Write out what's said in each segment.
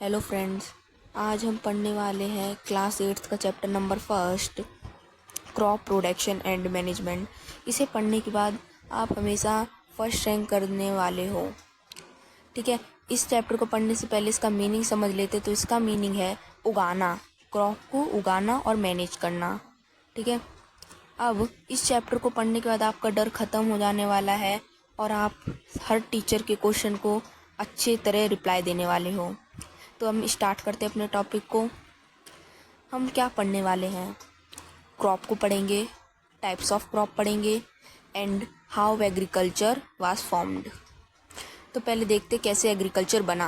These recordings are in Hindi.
हेलो फ्रेंड्स, आज हम पढ़ने वाले हैं क्लास 8th का chapter number 1 crop production and management. इसे पढ़ने के बाद आप हमेशा फर्स्ट रैंक करने वाले हो। ठीक है, इस चैप्टर को पढ़ने से पहले इसका मीनिंग समझ लेते। तो इसका मीनिंग है उगाना, क्रॉप को उगाना और मैनेज करना। ठीक है, अब इस चैप्टर को पढ़ने के बाद आपका डर ख़त्म हो जाने वाला है और आप हर टीचर के क्वेश्चन को अच्छे तरह रिप्लाई देने वाले हो। तो हम स्टार्ट करते हैं अपने टॉपिक को। हम क्या पढ़ने वाले हैं? क्रॉप को पढ़ेंगे, टाइप्स ऑफ क्रॉप पढ़ेंगे and how agriculture was formed. तो पहले देखते कैसे एग्रीकल्चर बना।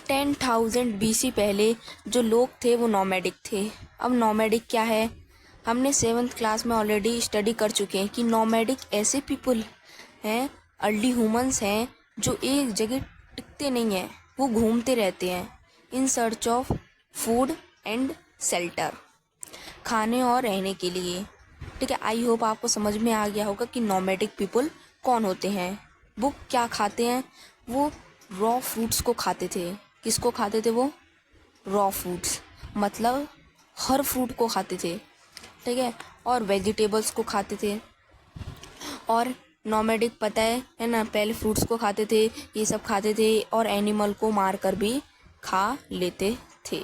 10,000 BC पहले जो लोग थे वो नॉमैडिक थे। अब नॉमैडिक क्या है? हमने 7th क्लास में ऑलरेडी स्टडी कर चुके हैं कि नॉमैडिक ऐसे पीपल हैं, अर्ली ह्यूमंस हैं जो एक जगह टिकते नहीं हैं, वो घूमते रहते हैं in search of food and shelter, खाने और रहने के लिए। ठीक है, आई होप आपको समझ में आ गया होगा कि नॉमैडिक पीपल कौन होते हैं। वो क्या खाते हैं? वो रॉ फ्रूट्स को खाते थे। किसको खाते थे वो? रॉ फ्रूट्स, मतलब हर फ्रूट को खाते थे। ठीक है, और वेजिटेबल्स को खाते थे। और नॉमैडिक पता है ना, पहले फ्रूट्स को खाते थे, ये सब खाते थे और एनिमल को मार कर भी खा लेते थे।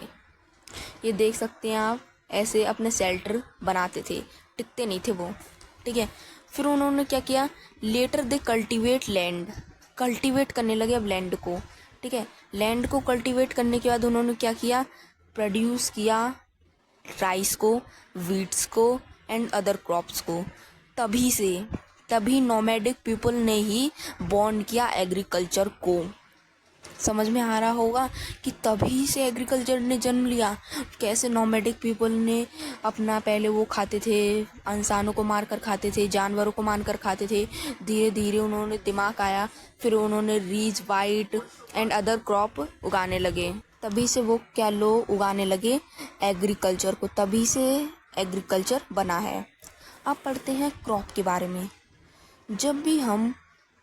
ये देख सकते हैं आप, ऐसे अपने शेल्टर बनाते थे, टिकते नहीं थे वो। ठीक है, फिर उन्होंने क्या किया? लेटर दे कल्टीवेट लैंड, कल्टीवेट करने लगे अब लैंड को। ठीक है, लैंड को कल्टीवेट करने के बाद उन्होंने क्या किया? प्रोड्यूस किया राइस को, वीट्स को एंड अदर क्रॉप्स को। तभी नोमैडिक पीपल ने ही बॉर्न किया एग्रीकल्चर को। समझ में आ रहा होगा कि तभी से एग्रीकल्चर ने जन्म लिया। कैसे नोमैडिक पीपल ने अपना, पहले वो खाते थे, इंसानों को मार कर खाते थे, जानवरों को मार कर खाते थे। धीरे धीरे उन्होंने दिमाग आया, फिर उन्होंने रीज, वाइट एंड अदर क्रॉप उगाने लगे। तभी से वो क्या लोग उगाने लगे? एग्रीकल्चर को। तभी से एग्रीकल्चर बना है। अब पढ़ते हैं क्रॉप के बारे में। जब भी हम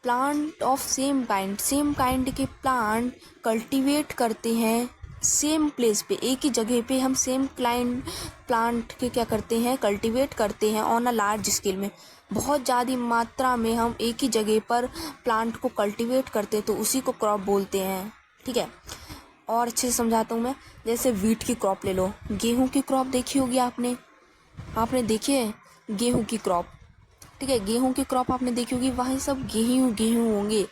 प्लांट ऑफ सेम काइंड के प्लांट कल्टीवेट करते हैं सेम प्लेस पे, एक ही जगह पे हम सेम प्लांट के क्या करते हैं? कल्टीवेट करते हैं ऑन अ लार्ज स्केल में। बहुत ज़्यादा मात्रा में हम एक ही जगह पर प्लांट को कल्टीवेट करते हैं तो उसी को क्रॉप बोलते हैं। ठीक है, और अच्छे से समझाता हूँ मैं। जैसे वीट की क्रॉप ले लो, गेहूँ की क्रॉप देखी होगी आपने देखी है गेहूँ की क्रॉप। ठीक है, गेहूं की क्रॉप आपने देखी होगी, वहीं सब गेहूं होंगे।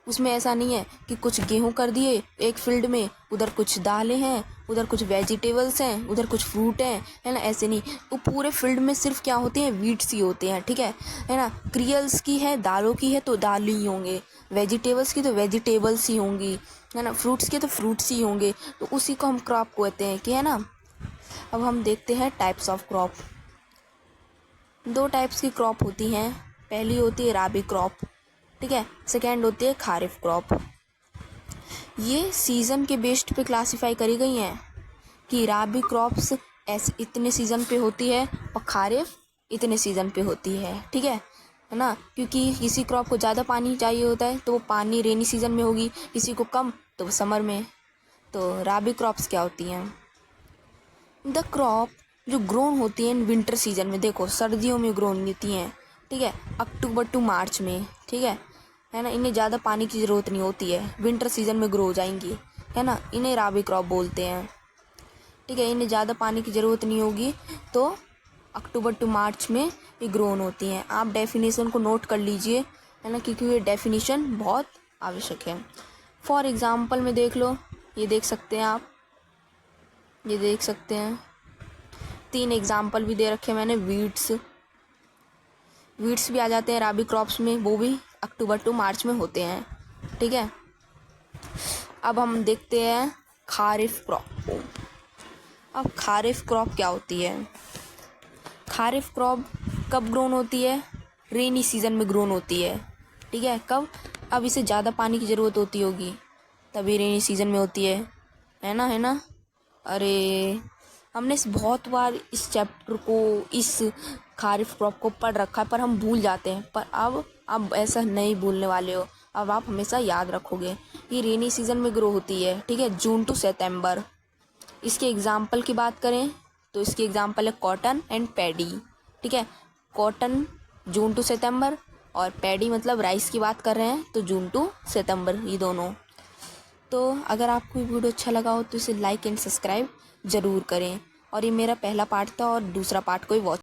उसमें ऐसा नहीं है कि कुछ गेहूं कर दिए एक फील्ड में, उधर कुछ दालें हैं, उधर कुछ वेजिटेबल्स हैं, उधर कुछ फ्रूट हैं, है ना। ऐसे नहीं, वो पूरे फील्ड में सिर्फ क्या होते हैं? वीट्स ही होते हैं। ठीक है ना। क्रियल्स की है, दालों की है तो दाल ही होंगे, वेजिटेबल्स की तो वेजिटेबल्स ही होंगी, है ना। फ्रूट्स के तो फ्रूट्स ही होंगे। तो उसी को हम क्रॉप कहते हैं कि, है ना। अब हम देखते हैं टाइप्स ऑफ क्रॉप। 2 टाइप्स की क्रॉप होती हैं। पहली होती है राबी क्रॉप, ठीक है। सेकेंड होती है खारिफ क्रॉप। ये सीज़न के बेस्ड पे क्लासिफाई करी गई हैं कि राबी क्रॉप्स ऐसे इतने सीज़न पे होती है और खारिफ इतने सीज़न पे होती है। ठीक है ना। क्योंकि किसी क्रॉप को ज़्यादा पानी चाहिए होता है तो वो पानी रेनी सीज़न में होगी, किसी को कम तो वो समर में। तो राबी क्रॉप्स क्या होती हैं? द क्रॉप जो ग्रोन होती है इन विंटर सीजन में, देखो सर्दियों में ग्रोन होती हैं। ठीक है, अक्टूबर टू मार्च में। ठीक है ना। इन्हें ज़्यादा पानी की ज़रूरत नहीं होती है, विंटर सीजन में ग्रो हो जाएंगी, है ना। इन्हें राबी क्रॉप बोलते हैं। ठीक है, इन्हें ज़्यादा पानी की ज़रूरत नहीं होगी तो अक्टूबर टू मार्च में ये ग्रोन होती हैं। आप डेफिनेशन को नोट कर लीजिए, है ना, क्योंकि ये डेफिनेशन बहुत आवश्यक है। फॉर एग्ज़ाम्पल में देख लो, ये देख सकते हैं आप, ये देख सकते हैं 3 एग्जाम्पल भी दे रखे मैंने। वीट्स भी आ जाते हैं राबी क्रॉप्स में, वो भी अक्टूबर टू मार्च में होते हैं। ठीक है, अब हम देखते हैं खारिफ क्रॉप को। अब खारिफ क्रॉप क्या होती है? खारिफ क्रॉप कब ग्रोन होती है? रेनी सीजन में ग्रोन होती है। ठीक है, कब? अब इसे ज़्यादा पानी की ज़रूरत होती होगी तभी रेनी सीजन में होती है ना। अरे, हमने बहुत बार इस चैप्टर को, इस खारिफ क्रॉप को पढ़ रखा है पर हम भूल जाते हैं। पर अब ऐसा नहीं भूलने वाले हो। अब आप हमेशा याद रखोगे। ये रेनी सीजन में ग्रो होती है, ठीक है, जून टू सितंबर। इसके एग्जाम्पल की बात करें तो इसकी एग्जाम्पल है कॉटन एंड पैडी, ठीक है। कॉटन जून टू सितंबर और पैडी मतलब राइस की बात कर रहे हैं तो जून टू सितंबर, ये दोनों। तो अगर आपको ये वीडियो अच्छा लगा हो तो इसे लाइक एंड सब्सक्राइब ज़रूर करें। और ये मेरा पहला पार्ट था और दूसरा पार्ट कोई वॉच